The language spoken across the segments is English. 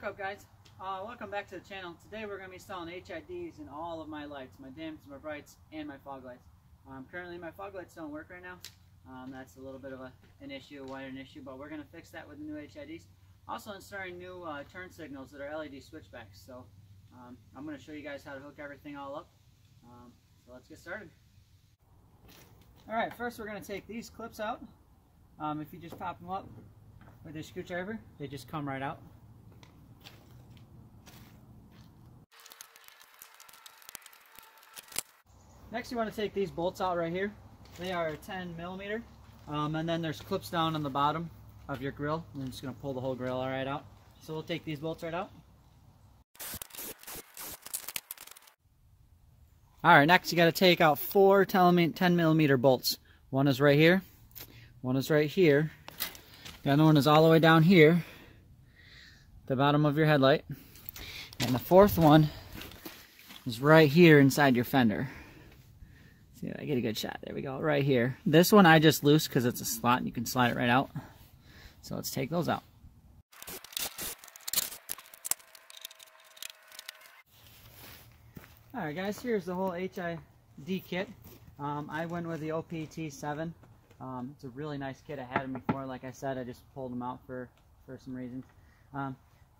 What's up, guys? Welcome back to the channel. Today we're going to be installing HIDs in all of my lights, my dims, my brights, and my fog lights. Currently my fog lights don't work right now. That's a little bit of an issue, but we're going to fix that with the new HIDs. Also installing new turn signals that are LED switchbacks. So I'm going to show you guys how to hook everything all up. So let's get started. Alright, first we're going to take these clips out. If you just pop them up with a screwdriver, they just come right out. Next, you want to take these bolts out right here. They are 10 millimeter, and then there's clips down on the bottom of your grill. I'm just going to pull the whole grill right out. So we'll take these bolts right out. Alright, next you got to take out 4 10 millimeter bolts. One is right here, one is right here, the other one is all the way down here, the bottom of your headlight, and the fourth one is right here inside your fender. See if I get a good shot. There we go, right here. This one I just loose because it's a slot and you can slide it right out. So let's take those out. Alright guys, here's the whole HID kit. I went with the OPT7. It's a really nice kit. I had them before. Like I said, I just pulled them out for some reasons.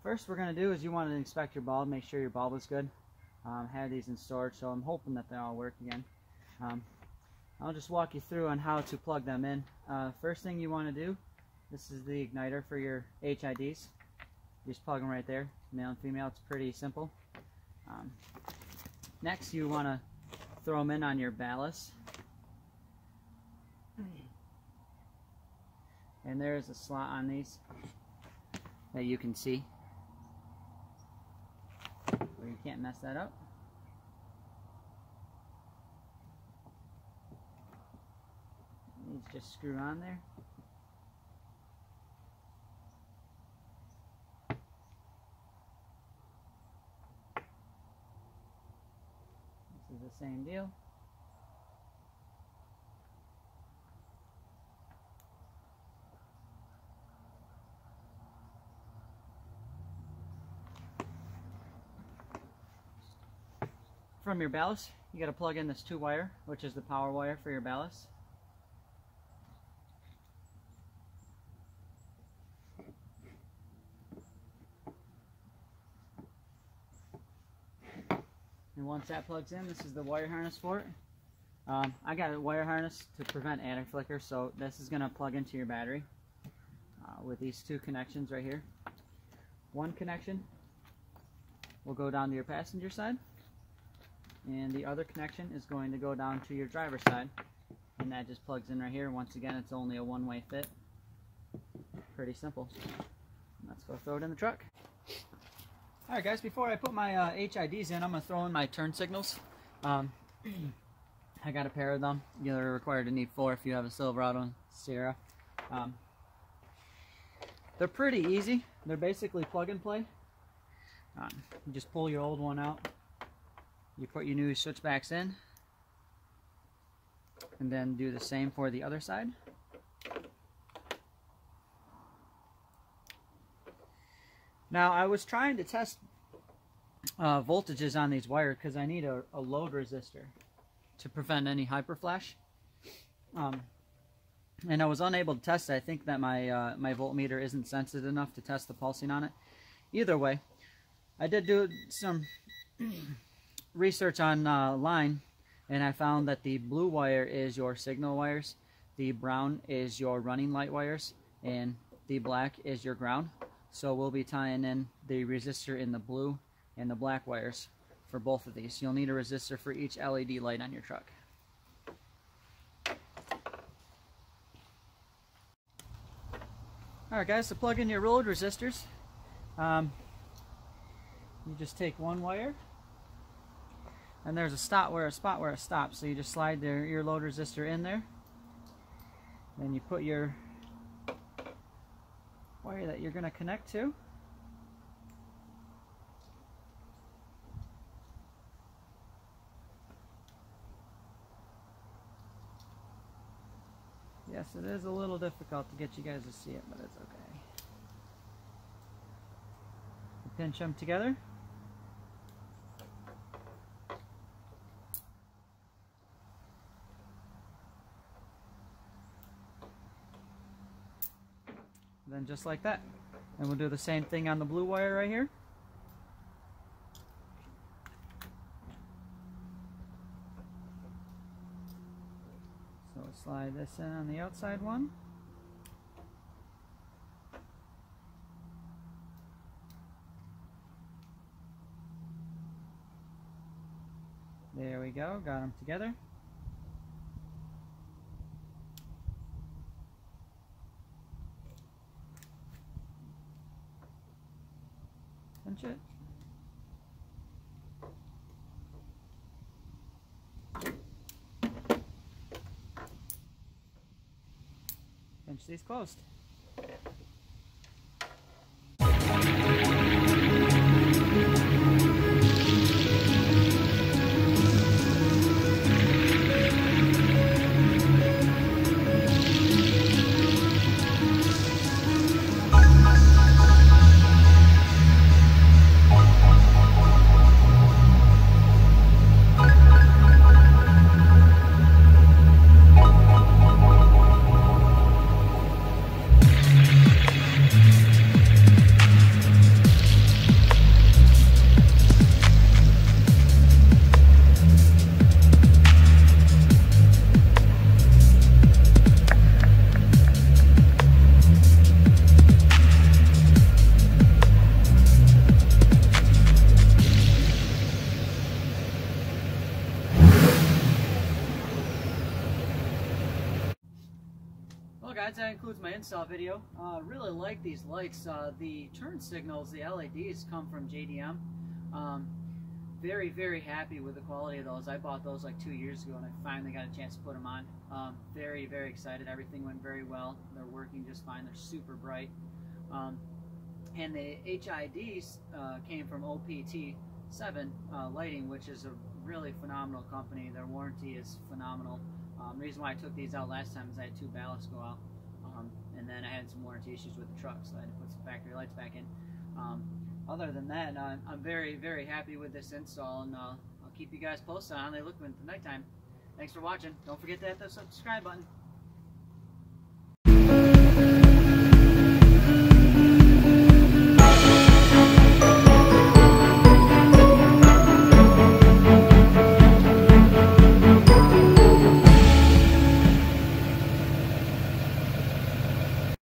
First we're going to do is you want to inspect your bulb, make sure your bulb is good. Have these in storage, so I'm hoping that they all work again. I'll just walk you through on how to plug them in. First thing you want to do, this is the igniter for your HIDs. You just plug them right there, male and female. It's pretty simple. Next you want to throw them in on your ballast. And there is a slot on these that you can see, where you can't mess that up. These just screw on there. This is the same deal. From your ballast, you got to plug in this 2-wire, which is the power wire for your ballast. And once that plugs in, this is the wire harness for it. I got a wire harness to prevent anti-flicker, so this is going to plug into your battery with these 2 connections right here. One connection will go down to your passenger side, and the other connection is going to go down to your driver's side, and that just plugs in right here. Once again, it's only a one-way fit. Pretty simple. Let's go throw it in the truck. Alright guys, before I put my HIDs in, I'm going to throw in my turn signals. I got a pair of them. You're required to need 4 if you have a Silverado and Sierra. They're pretty easy. They're basically plug and play. You just pull your old one out. You put your new switchbacks in. And then do the same for the other side. Now, I was trying to test voltages on these wires because I need a load resistor to prevent any hyperflash. And I was unable to test it. I think that my my voltmeter isn't sensitive enough to test the pulsing on it. Either way, I did do some research online, and I found that the blue wire is your signal wires, the brown is your running light wires, and the black is your ground. So we'll be tying in the resistor in the blue and the black wires for both of these. You'll need a resistor for each LED light on your truck. Alright guys, to plug in your load resistors, you just take one wire, and there's a spot where it stops. So you just slide your load resistor in there, then you put your wire that you're going to connect to. Yes, it is a little difficult to get you guys to see it, but it's okay. pinch them together. Then just like that. And we'll do the same thing on the blue wire right here. So slide this in on the outside one. There we go, got them together. Pinch it. Pinch these closed. Well guys, that includes my install video. Really like these lights. The turn signals, the LEDs, come from JDM. Very, very happy with the quality of those. I bought those like 2 years ago and I finally got a chance to put them on. Very, very excited. Everything went very well. They're working just fine. They're super bright. And the HIDs came from OPT7 Lighting, which is a really phenomenal company. Their warranty is phenomenal. The reason why I took these out last time is I had 2 ballasts go out, and then I had some warranty issues with the truck, so I had to put some factory lights back in. Other than that, I'm very, very happy with this install, and I'll keep you guys posted on how they look in the nighttime. Thanks for watching. Don't forget to hit the subscribe button.